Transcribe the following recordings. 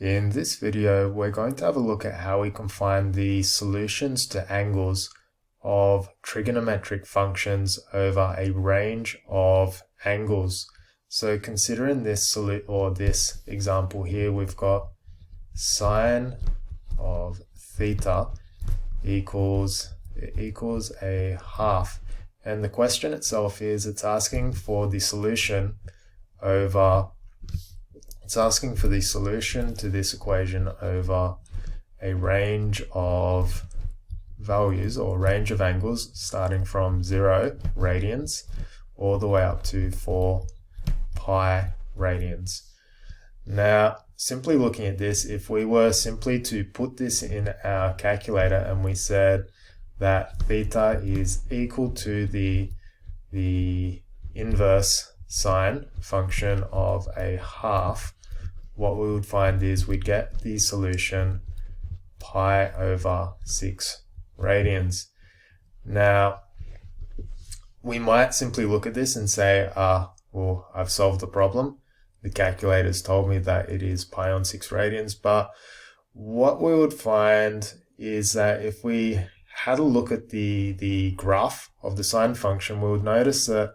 In this video, we're going to have a look at how we can find the solutions to angles of trigonometric functions over a range of angles. So considering this this example here, we've got sine of theta equals a half. And the question itself is it's asking for the solution to this equation over a range of values or range of angles starting from 0 radians all the way up to 4 pi radians. Now, simply looking at this, if we were simply to put this in our calculator and we said that theta is equal to the inverse sine function of a half, what we would find is we'd get the solution pi over 6 radians. Now, we might simply look at this and say, well, I've solved the problem. The calculator's told me that it is pi on 6 radians, but what we would find is that if we had a look at the graph of the sine function, we would notice that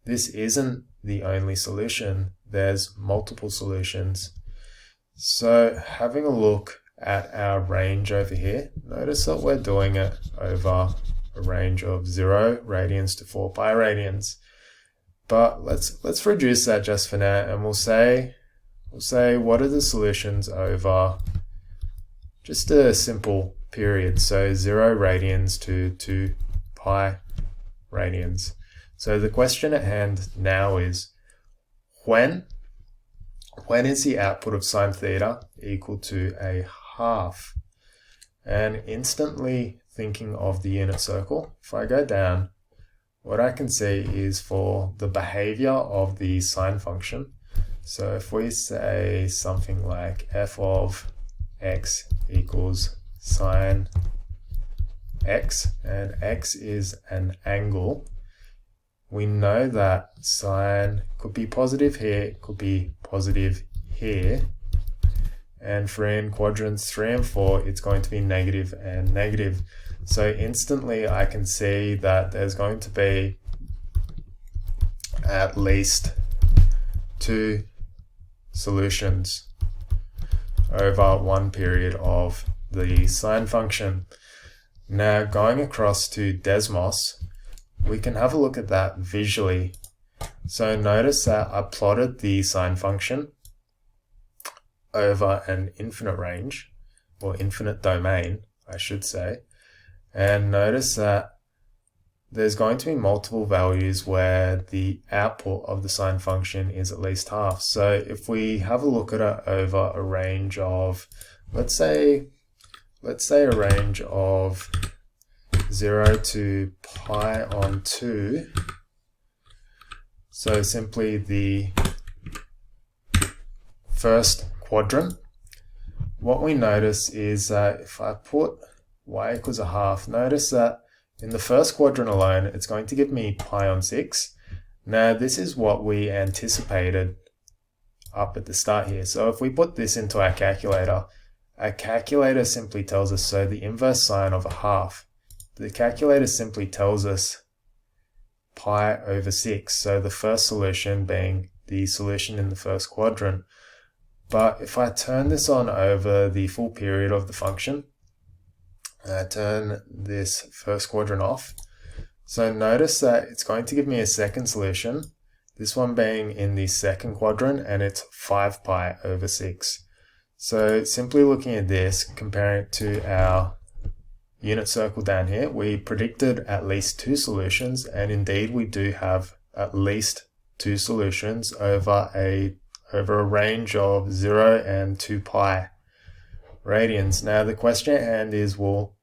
this isn't the only solution. There's multiple solutions. So having a look at our range over here, notice that we're doing it over a range of 0 radians to 4 pi radians. But let's reduce that just for now, and we'll say what are the solutions over just a simple period, so 0 radians to 2 pi radians. So the question at hand now is, when is the output of sine theta equal to a half? And instantly thinking of the unit circle, if I go down, what I can see is for the behavior of the sine function. So if we say something like f of x equals sine x, and x is an angle, we know that sine could be positive here, it could be positive here, and for in quadrants 3 and 4, it's going to be negative and negative. So instantly I can see that there's going to be at least 2 solutions over one period of the sine function. Now, going across to Desmos, we can have a look at that visually. So notice that I plotted the sine function over an infinite range, or infinite domain, I should say. And notice that there's going to be multiple values where the output of the sine function is at least half. So if we have a look at it over a range of, let's say a range of 0 to pi on 2, so simply the first quadrant, what we notice is that if I put y equals a half, notice that in the first quadrant alone, it's going to give me pi on 6. Now, this is what we anticipated up at the start here. So if we put this into our calculator simply tells us, so the inverse sine of a half, the calculator simply tells us pi over 6. So the first solution being the solution in the first quadrant. But if I turn this on over the full period of the function, I turn this first quadrant off, so notice that it's going to give me a second solution, this one being in the second quadrant, and it's 5 pi over 6. So simply looking at this, comparing it to our unit circle down here, we predicted at least 2 solutions, and indeed we do have at least 2 solutions over a range of 0 and 2 pi radians. Now the question at hand is, well,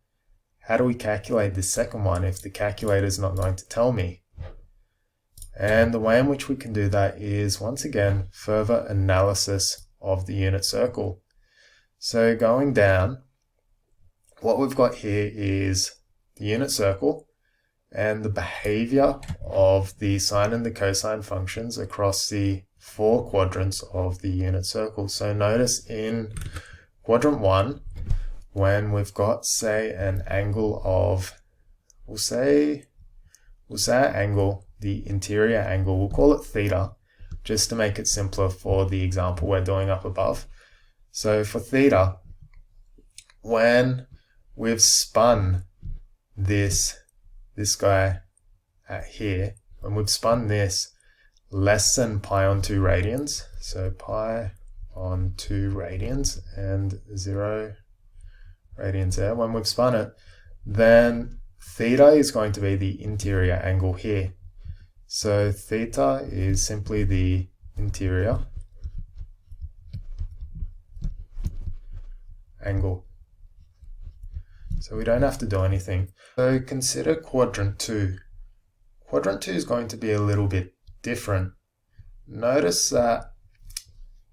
how do we calculate this second one if the calculator is not going to tell me? And the way in which we can do that is, once again, further analysis of the unit circle. So going down, what we've got here is the unit circle and the behavior of the sine and the cosine functions across the 4 quadrants of the unit circle. So notice in quadrant 1, when we've got, say, an angle of, we'll say our angle, the interior angle, we'll call it theta, just to make it simpler for the example we're doing up above. So for theta, when we've spun this guy at here, when we've spun this less than pi on 2 radians, so pi on 2 radians and 0 radians there, when we've spun it, then theta is going to be the interior angle here. So theta is simply the interior angle. So we don't have to do anything. So consider quadrant 2. Quadrant 2 is going to be a little bit different. Notice that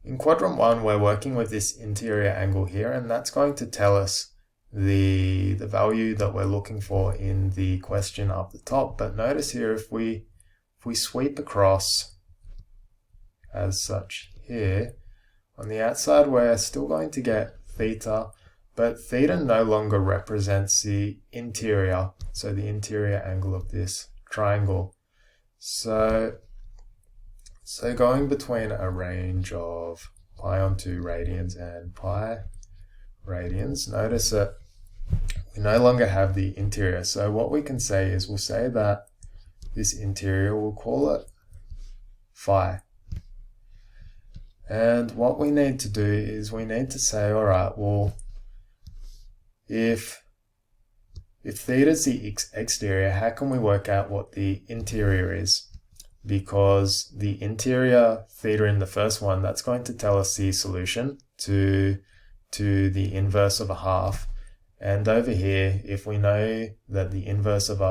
in quadrant 1 we're working with this interior angle here, and that's going to tell us the value that we're looking for in the question up the top. But notice here, if we sweep across as such here, on the outside we're still going to get theta, but theta no longer represents the interior, so the interior angle of this triangle. So going between a range of pi on 2 radians and pi radians, notice that we no longer have the interior. So what we can say is, we'll say that this interior, we'll call it phi. And what we need to do is we need to say, all right, well, if theta is the exterior, how can we work out what the interior is? Because the interior theta in the first one, that's going to tell us the solution to the inverse of a half. And over here, if we know that the inverse of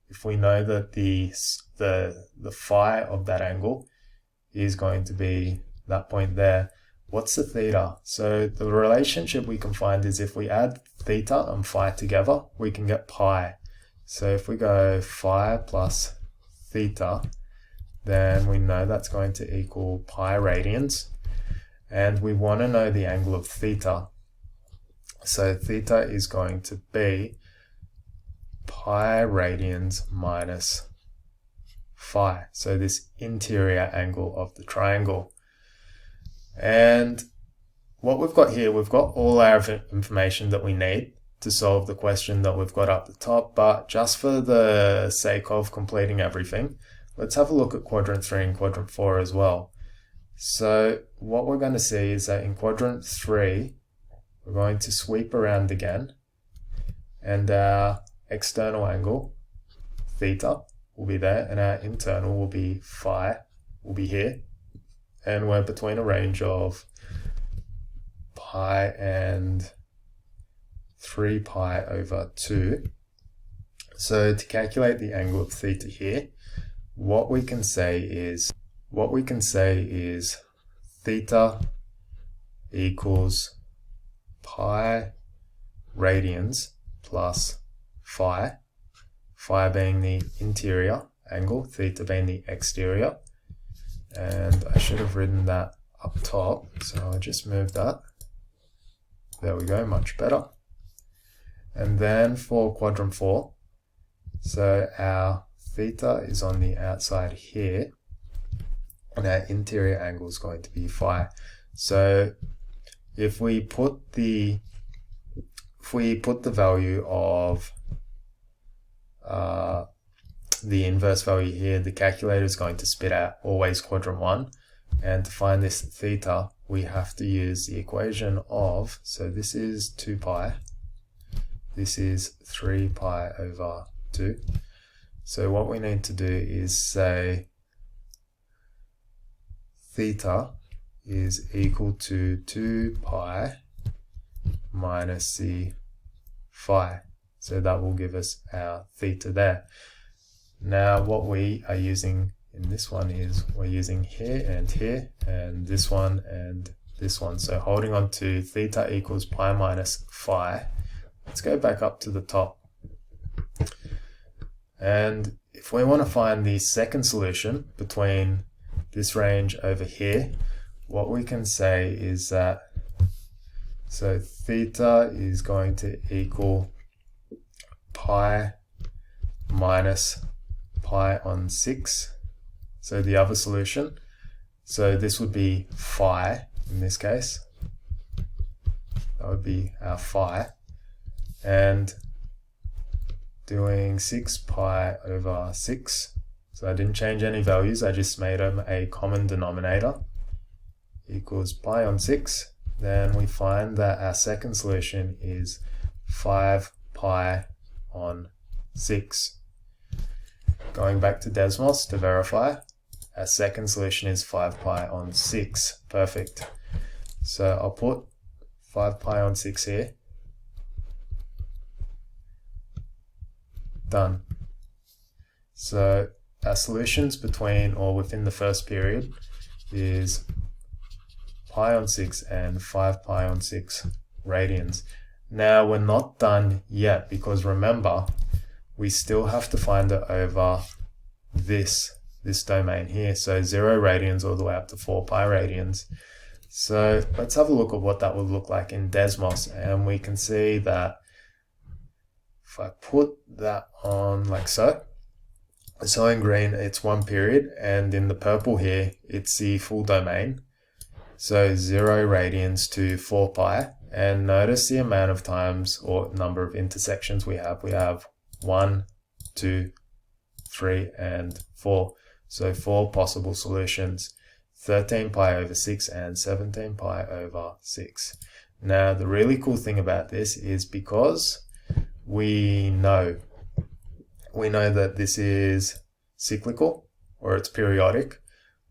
if we know that the phi of that angle is going to be that point there, what's the theta? So the relationship we can find is if we add theta and phi together, we can get pi. So if we go phi plus theta, then we know that's going to equal pi radians. And we want to know the angle of theta. So theta is going to be pi radians minus phi. So this interior angle of the triangle. And what we've got here, we've got all our information that we need to solve the question that we've got up the top, but just for the sake of completing everything, let's have a look at quadrant 3 and quadrant 4 as well. So what we're going to see is that in quadrant 3, we're going to sweep around again, and our external angle, theta, will be there, and our internal will be phi, will be here. And we're between a range of pi and 3 pi over 2. So to calculate the angle of theta here, what we can say is theta equals pi radians plus phi, phi being the interior angle, theta being the exterior. And I should have written that up top, so I'll just move that. There we go, much better. And then for quadrant 4, so our theta is on the outside here, and our interior angle is going to be phi. So if we put the value of the inverse value here, the calculator is going to spit out always quadrant 1, and to find this theta we have to use the equation of, so this is 2 pi, this is 3 pi over 2. So what we need to do is say theta is equal to 2 pi minus the phi. So that will give us our theta there. Now what we are using in this one is we're using here, and this one, and this one. So holding on to theta equals pi minus phi. Let's go back up to the top. And if we want to find the second solution between this range over here, what we can say is that, so theta is going to equal pi minus pi on 6, so the other solution. So this would be phi in this case. That would be our phi. And doing 6 pi over 6, so I didn't change any values, I just made them a common denominator, equals pi on 6. Then we find that our second solution is 5 pi on 6. Going back to Desmos to verify, our second solution is 5 pi on 6. Perfect. So I'll put 5 pi on 6 here. Done. So our solutions between or within the first period is pi on 6 and 5 pi on 6 radians. Now we're not done yet, because remember, we still have to find it over this domain here. So 0 radians all the way up to 4 pi radians. So let's have a look at what that would look like in Desmos, and we can see that if I put that on like so, so in green it's one period, and in the purple here it's the full domain. So 0 radians to 4 pi, and notice the amount of times or number of intersections we have. We have 1, 2, 3, and 4. So 4 possible solutions, 13 pi over 6 and 17 pi over 6. Now the really cool thing about this is, because we know that this is cyclical, or it's periodic,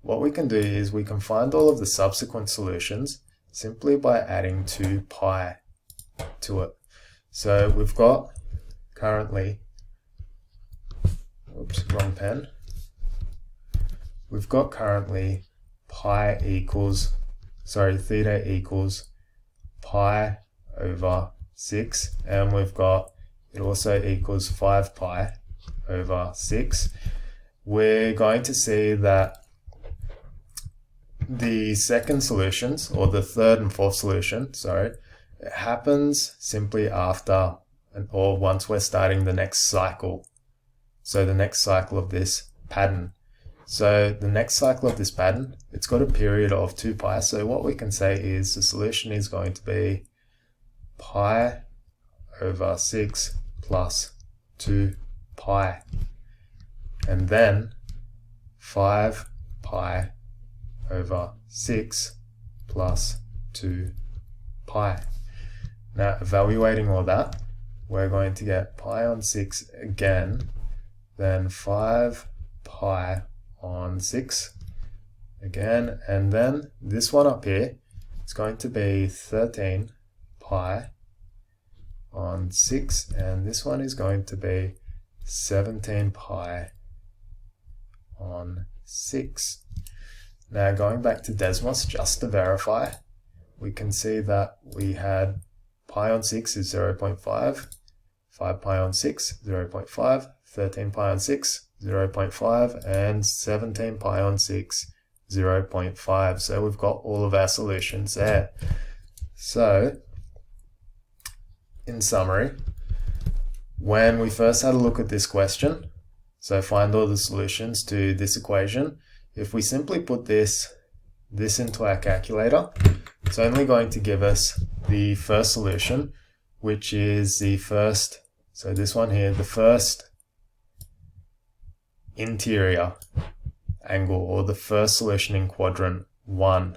what we can do is we can find all of the subsequent solutions simply by adding 2 pi to it. So we've got currently, oops, wrong pen. We've got currently theta equals pi over 6, and we've got it also equals 5 pi over 6. We're going to see that the second solutions, or the third and fourth solution, sorry, it happens simply after or once we're starting the next cycle. So the next cycle of this pattern. So the next cycle of this pattern, it's got a period of 2 pi. So what we can say is the solution is going to be pi over 6 plus 2 pi. And then 5 pi over 6 plus 2 pi. Now evaluating all that, we're going to get pi on 6 again, then 5 pi on 6 again, and then this one up here, it's going to be 13 pi on 6, and this one is going to be 17 pi on 6. Now going back to Desmos just to verify, we can see that we had pi on 6 is 0.5, 5 pi on 6, 0.5, 13 pi on 6, 0.5, and 17 pi on 6, 0.5. So we've got all of our solutions there. So in summary, when we first had a look at this question, so find all the solutions to this equation, if we simply put this into our calculator, it's only going to give us the first solution, which is the first, so this one here, the first interior angle, or the first solution in quadrant 1.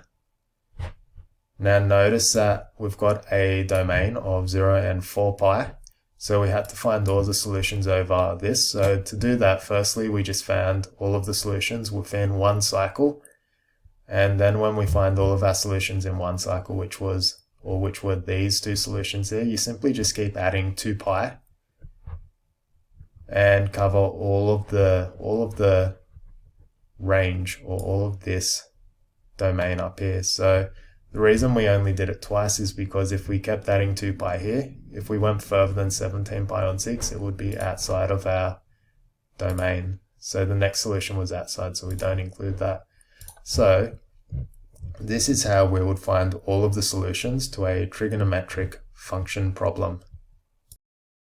Now notice that we've got a domain of 0 and 4 pi, so we had to find all the solutions over this. So to do that, firstly we just found all of the solutions within one cycle, and then when we find all of our solutions in one cycle, which were these two solutions here, you simply just keep adding 2 pi and cover all of the range, or all of this domain up here. So the reason we only did it twice is because if we kept adding 2 pi here, if we went further than 17 pi on 6, it would be outside of our domain. So the next solution was outside, so we don't include that. So this is how we would find all of the solutions to a trigonometric function problem.